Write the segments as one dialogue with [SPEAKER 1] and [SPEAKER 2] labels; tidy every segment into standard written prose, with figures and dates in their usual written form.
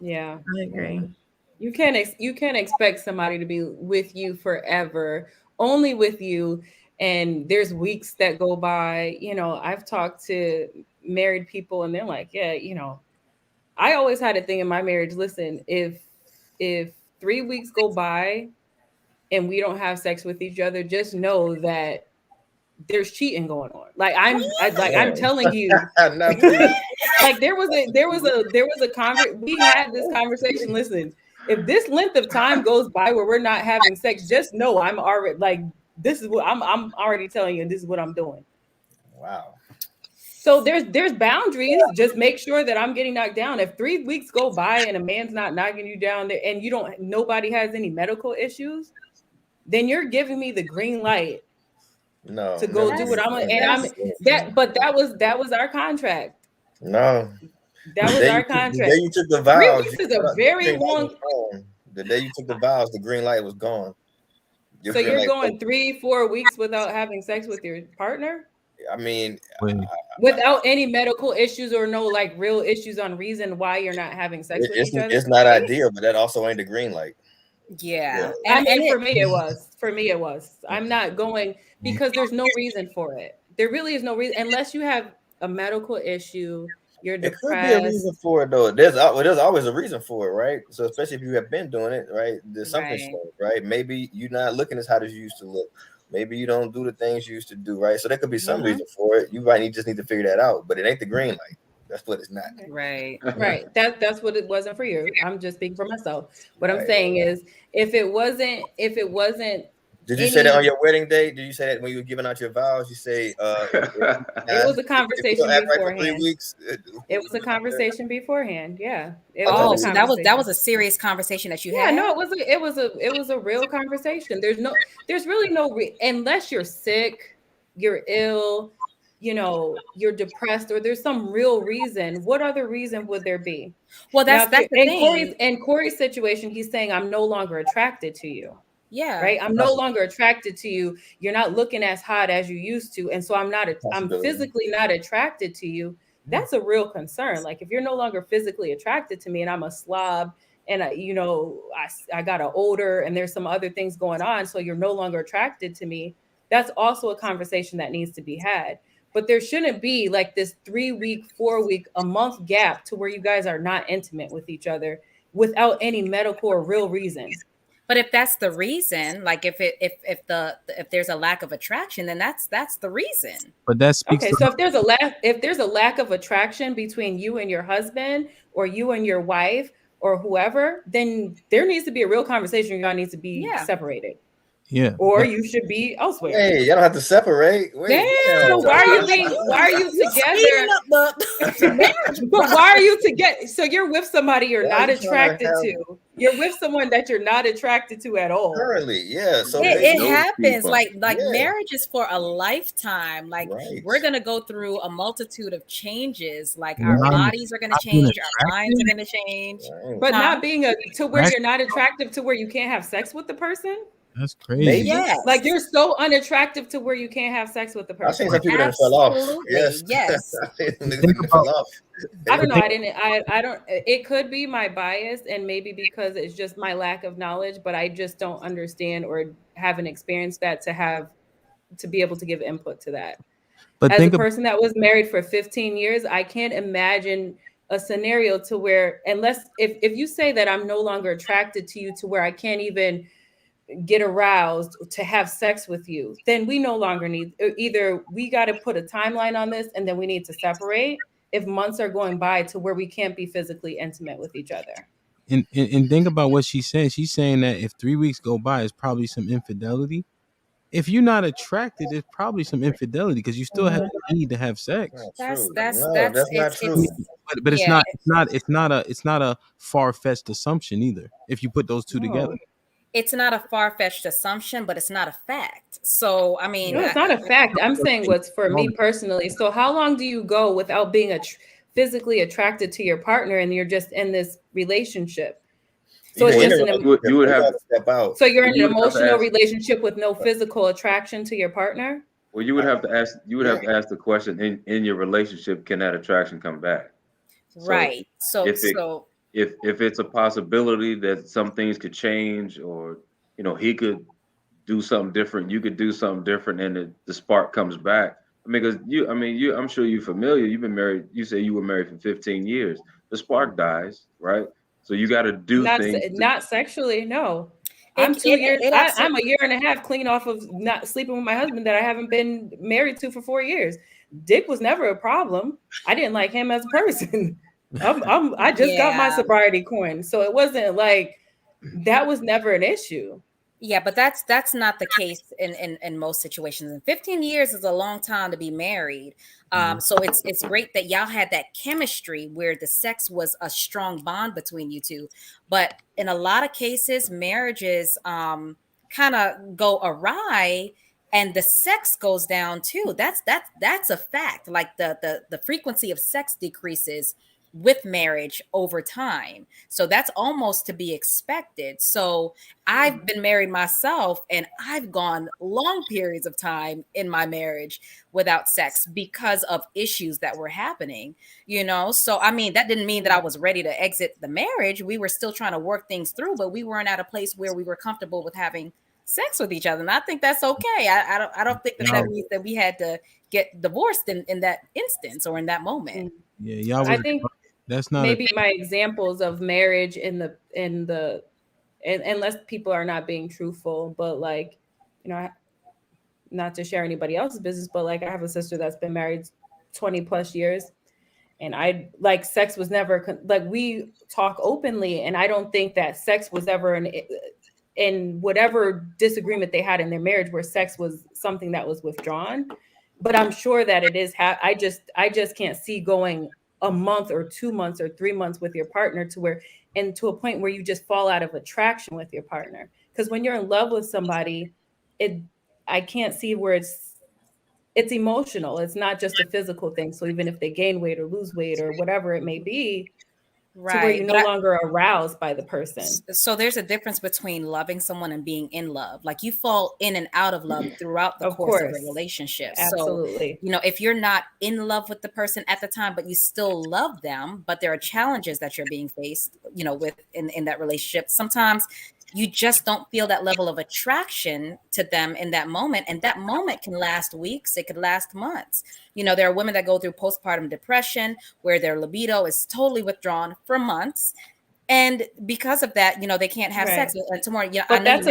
[SPEAKER 1] Yeah,
[SPEAKER 2] I agree.
[SPEAKER 1] you can't expect somebody to be with you forever, only with you. And there's weeks that go by. I've talked to married people, and they're like, yeah, I always had a thing in my marriage. Listen, if 3 weeks go by and we don't have sex with each other, just know that there's cheating going on. I'm
[SPEAKER 3] Yeah.
[SPEAKER 1] telling you,
[SPEAKER 3] Not please.
[SPEAKER 1] like we had this conversation. Listen, if this length of time goes by where we're not having sex, just know I'm already like, this is what I'm already telling you, and this is what I'm doing.
[SPEAKER 3] Wow.
[SPEAKER 1] So there's boundaries. Just make sure that I'm getting knocked down. If 3 weeks go by and a man's not knocking you down there, and nobody has any medical issues, then you're giving me the green light
[SPEAKER 3] No,
[SPEAKER 1] to go
[SPEAKER 3] never
[SPEAKER 1] do
[SPEAKER 3] give
[SPEAKER 1] what
[SPEAKER 3] me
[SPEAKER 1] I'm.
[SPEAKER 3] green
[SPEAKER 1] And
[SPEAKER 3] light
[SPEAKER 1] I'm
[SPEAKER 3] to do anything.
[SPEAKER 1] that. But that was our contract.
[SPEAKER 3] No.
[SPEAKER 1] That was our
[SPEAKER 3] The day
[SPEAKER 1] contract.
[SPEAKER 3] you took the
[SPEAKER 1] three
[SPEAKER 3] vows,
[SPEAKER 1] weeks is a
[SPEAKER 3] the
[SPEAKER 1] very
[SPEAKER 3] green light was
[SPEAKER 1] long.
[SPEAKER 3] gone. The day you took the vows, the green light was gone. Your
[SPEAKER 1] So
[SPEAKER 3] green
[SPEAKER 1] you're
[SPEAKER 3] light was
[SPEAKER 1] going 3-4 weeks without having sex with your partner,
[SPEAKER 3] I mean,
[SPEAKER 4] Wait,
[SPEAKER 1] without any medical issues or no like real issues on reason why you're not having sex with each other.
[SPEAKER 3] it's not ideal, but that also ain't the green light.
[SPEAKER 5] Yeah.
[SPEAKER 1] I
[SPEAKER 5] And
[SPEAKER 1] mean,
[SPEAKER 5] it
[SPEAKER 1] for me, it was. For me, it was. I'm not going because there's no reason for it. There really is no reason unless you have a medical issue. You're
[SPEAKER 3] It could be a reason
[SPEAKER 1] depressed,
[SPEAKER 3] for it though. There's always a reason for it, right? So especially if you have been doing it, right? There's something
[SPEAKER 5] right.
[SPEAKER 3] changed, right? Maybe you're not looking as hot as you used to look. Maybe you don't do the things you used to do, right? So there could be some
[SPEAKER 5] Mhm.
[SPEAKER 3] reason for it. You might just need to figure that out, but it ain't the green light. That's what it's not.
[SPEAKER 5] Right.
[SPEAKER 1] right? That's what it wasn't for you. I'm just speaking for myself. What I'm
[SPEAKER 3] Right.
[SPEAKER 1] saying is, if it wasn't
[SPEAKER 3] Did you say that
[SPEAKER 1] any,
[SPEAKER 3] on your wedding day? Did you say that when you were giving out your vows? You say,
[SPEAKER 1] it was a
[SPEAKER 3] if you don't
[SPEAKER 1] conversation
[SPEAKER 3] act right for three
[SPEAKER 1] beforehand.
[SPEAKER 3] weeks,
[SPEAKER 1] It was a conversation beforehand. Yeah, it was
[SPEAKER 5] Oh,
[SPEAKER 1] a
[SPEAKER 5] so
[SPEAKER 3] okay.
[SPEAKER 5] that was
[SPEAKER 1] conversation.
[SPEAKER 5] a serious conversation that you
[SPEAKER 1] Yeah,
[SPEAKER 5] had?
[SPEAKER 1] no, it was a real conversation. There's really no unless you're sick, you're ill, you're depressed, or there's some real reason. What other reason would there be?
[SPEAKER 5] Well,
[SPEAKER 1] Now, if
[SPEAKER 5] that's
[SPEAKER 1] you're
[SPEAKER 5] the thing.
[SPEAKER 1] In Corey's situation, he's saying, I'm no longer attracted to you.
[SPEAKER 5] Yeah.
[SPEAKER 1] Right? I'm no longer attracted to you. You're not looking as hot as you used to. And so I'm
[SPEAKER 3] Possibility.
[SPEAKER 1] physically not attracted to you. That's a real concern. Like if you're no longer physically attracted to me and I'm a slob and I got an odor and there's some other things going on. So you're no longer attracted to me. That's also a conversation that needs to be had. But there shouldn't be like this 3 week, 4 week, a month gap to where you guys are not intimate with each other without any medical or real reason.
[SPEAKER 5] But if that's the reason, like if there's a lack of attraction, then that's the reason.
[SPEAKER 4] but that speaks
[SPEAKER 1] Okay,
[SPEAKER 4] to
[SPEAKER 1] so if there's a lack of attraction between you and your husband or you and your wife or whoever, then there needs to be a real conversation. Y'all need to be
[SPEAKER 5] Yeah.
[SPEAKER 1] separated,
[SPEAKER 4] yeah.
[SPEAKER 1] or you should be elsewhere.
[SPEAKER 3] Hey, y'all don't have to separate. Wait,
[SPEAKER 5] Damn.
[SPEAKER 1] So
[SPEAKER 3] damn.
[SPEAKER 1] why are you
[SPEAKER 5] Like,
[SPEAKER 1] being? Why are you
[SPEAKER 5] speeding
[SPEAKER 1] together?
[SPEAKER 5] up the marriage
[SPEAKER 1] But why are you together? So you're with somebody you're
[SPEAKER 3] Why are
[SPEAKER 1] not
[SPEAKER 3] you trying to
[SPEAKER 1] attracted
[SPEAKER 3] have
[SPEAKER 1] to. You're with someone that you're not attracted to at all.
[SPEAKER 3] currently? Yeah. So
[SPEAKER 5] It,
[SPEAKER 3] maybe,
[SPEAKER 5] it
[SPEAKER 2] Those
[SPEAKER 5] happens.
[SPEAKER 2] people.
[SPEAKER 5] Like
[SPEAKER 3] yeah,
[SPEAKER 5] marriage is for a lifetime. Like
[SPEAKER 3] right.
[SPEAKER 5] we're gonna go through a multitude of changes. Like our
[SPEAKER 4] not,
[SPEAKER 5] bodies are gonna
[SPEAKER 4] not being
[SPEAKER 5] change, our minds are
[SPEAKER 4] attracted.
[SPEAKER 5] gonna change.
[SPEAKER 3] Right.
[SPEAKER 1] But
[SPEAKER 5] Huh?
[SPEAKER 1] not being to where you're not attractive to where you can't have sex with the person.
[SPEAKER 4] That's crazy.
[SPEAKER 3] Maybe.
[SPEAKER 1] Like
[SPEAKER 5] Yes.
[SPEAKER 1] you're so unattractive to where you can't have sex with the
[SPEAKER 3] I've seen
[SPEAKER 1] person.
[SPEAKER 3] some people that fell off. Yes.
[SPEAKER 5] Absolutely. Yes.
[SPEAKER 3] I've seen some niggas
[SPEAKER 4] Think
[SPEAKER 3] that
[SPEAKER 4] about
[SPEAKER 3] fell off.
[SPEAKER 1] I don't
[SPEAKER 4] but
[SPEAKER 1] know.
[SPEAKER 4] think,
[SPEAKER 1] I don't. It could be my bias, and maybe because it's just my lack of knowledge. But I just don't understand or haven't experienced that to be able to give input to that.
[SPEAKER 4] but
[SPEAKER 1] As a
[SPEAKER 4] think about
[SPEAKER 1] person that was married for 15 years, I can't imagine a scenario to where unless if you say that I'm no longer attracted to you to where I can't even get aroused to have sex with you, then we no longer need either we got to put a timeline on this and then we need to separate if months are going by to where we can't be physically intimate with each other.
[SPEAKER 4] and think about what she's saying. She's saying that if 3 weeks go by, it's probably some infidelity. If you're not attracted, it's probably some infidelity because you still have
[SPEAKER 1] Mhm.
[SPEAKER 4] the need to have sex.
[SPEAKER 3] Not
[SPEAKER 5] That's
[SPEAKER 3] true.
[SPEAKER 5] that's
[SPEAKER 3] No,
[SPEAKER 5] that's
[SPEAKER 3] that's not
[SPEAKER 5] it's
[SPEAKER 3] true.
[SPEAKER 4] But it's
[SPEAKER 5] yeah.
[SPEAKER 4] not it's not a far fetched assumption either. If you put those two together,
[SPEAKER 1] No,
[SPEAKER 5] It's not a far-fetched assumption, but it's not a fact. So I mean,
[SPEAKER 1] no, it's not a fact. I'm saying what's for me personally. So how long do you go without being physically attracted to your partner and you're just in this relationship? So it's
[SPEAKER 3] Even in a
[SPEAKER 1] just
[SPEAKER 3] relationship,
[SPEAKER 2] You would
[SPEAKER 3] you
[SPEAKER 2] have
[SPEAKER 3] gotta step out.
[SPEAKER 1] so you're in
[SPEAKER 2] you
[SPEAKER 1] an
[SPEAKER 2] would have to
[SPEAKER 1] emotional
[SPEAKER 2] ask.
[SPEAKER 1] relationship with no physical attraction to your partner?
[SPEAKER 2] Well, you would have to ask. You would
[SPEAKER 3] Yeah.
[SPEAKER 2] have to ask the question in your relationship: can that attraction come back? So
[SPEAKER 5] right. So
[SPEAKER 2] if it
[SPEAKER 5] so
[SPEAKER 2] if it's a possibility that some things could change, or he could do something different, you could do something different, and the spark comes back. I mean, because I'm sure you're familiar. You've been married. You say you were married for 15 years. The spark dies, right? So you got to do things.
[SPEAKER 1] Not sexually, no. I'm 2 years. I'm a year and a half clean off of not sleeping with my husband that I haven't been married to for 4 years. Dick was never a problem. I didn't like him as a person. I just got my sobriety coin, so it wasn't like that was never an issue.
[SPEAKER 5] Yeah, but that's not the case in most situations. And 15 years is a long time to be married. So it's great that y'all had that chemistry where the sex was a strong bond between you two. But in a lot of cases, marriages kind of go awry and the sex goes down too. That's a fact. Like the frequency of sex decreases with marriage over time. So that's almost to be expected. So I've been married myself and I've gone long periods of time in my marriage without sex because of issues that were happening, So, I mean, that didn't mean that I was ready to exit the marriage. We were still trying to work things through, but we weren't at a place where we were comfortable with having sex with each other. And I think that's okay. I don't think that means that we had to get divorced in that instance or in that moment.
[SPEAKER 4] Yeah, y'all.
[SPEAKER 1] I think
[SPEAKER 4] that's not
[SPEAKER 1] maybe my examples of marriage unless people are not being truthful, but like, not to share anybody else's business, but like I have a sister that's been married 20 plus years, and I like sex was never like we talk openly, and I don't think that sex was ever in whatever disagreement they had in their marriage where sex was something that was withdrawn. But I'm sure that it is. I just can't see going a month or 2 months or 3 months with your partner to a point where you just fall out of attraction with your partner. Because when you're in love with somebody, I can't see where it's emotional. It's not just a physical thing. So even if they gain weight or lose weight or whatever it may be, right, to where you're no longer aroused by the person.
[SPEAKER 5] So there's a difference between loving someone and being in love. Like you fall in and out of love throughout the course of a relationship.
[SPEAKER 1] Absolutely.
[SPEAKER 5] So, if you're not in love with the person at the time, but you still love them, but there are challenges that you're being faced, with in that relationship, sometimes you just don't feel that level of attraction to them in that moment. And that moment can last weeks. It could last months. There are women that go through postpartum depression where their libido is totally withdrawn for months. And because of that, they can't have sex. And tomorrow,
[SPEAKER 1] that's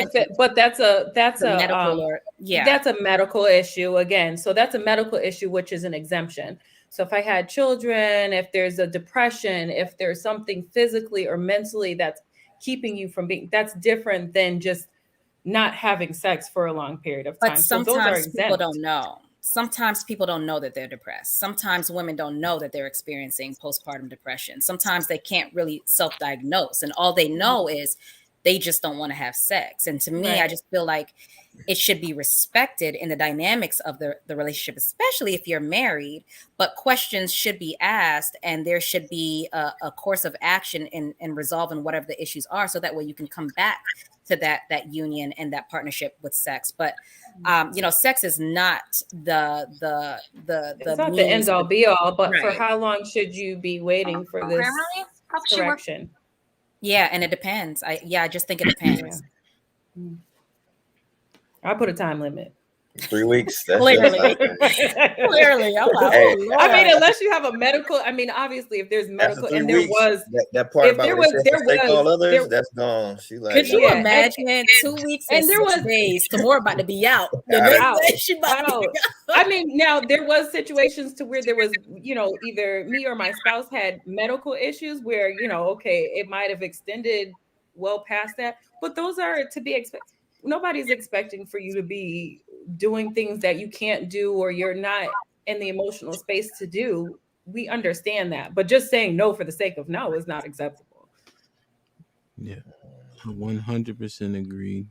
[SPEAKER 1] a medical issue again. So that's a medical issue, which is an exemption. So if I had children, if there's a depression, if there's something physically or mentally that's keeping you from being, that's different than just not having sex for a long period of time.
[SPEAKER 5] But sometimes people don't know. Sometimes people don't know that they're depressed. Sometimes women don't know that they're experiencing postpartum depression. Sometimes they can't really self-diagnose, and all they know is they just don't want to have sex. And to me, I just feel like it should be respected in the dynamics of the relationship, especially if you're married, but questions should be asked and there should be a course of action in resolving whatever the issues are. So that way you can come back to that union and that partnership with sex. But, sex is not it's not
[SPEAKER 1] the end all be all, but for how long should you be waiting for this correction?
[SPEAKER 5] Yeah. And it depends. I just think it depends.
[SPEAKER 1] Yeah. I put a time limit.
[SPEAKER 3] 3 weeks.
[SPEAKER 5] Clearly. Clearly. I'm like,
[SPEAKER 1] hey, I mean, unless you have a medical, obviously if there's medical, and there was
[SPEAKER 3] that part about there was all others, that's gone. She like,
[SPEAKER 5] could you imagine 2 weeks and there was days Temora about to be out. She about to be out.
[SPEAKER 1] Now there was situations to where there was, either me or my spouse had medical issues where, okay, it might have extended well past that, but those are to be expected. Nobody's expecting for you to be doing things that you can't do or you're not in the emotional space to do. We understand that, but just saying no for the sake of no is not acceptable.
[SPEAKER 4] Yeah, 100% agreed.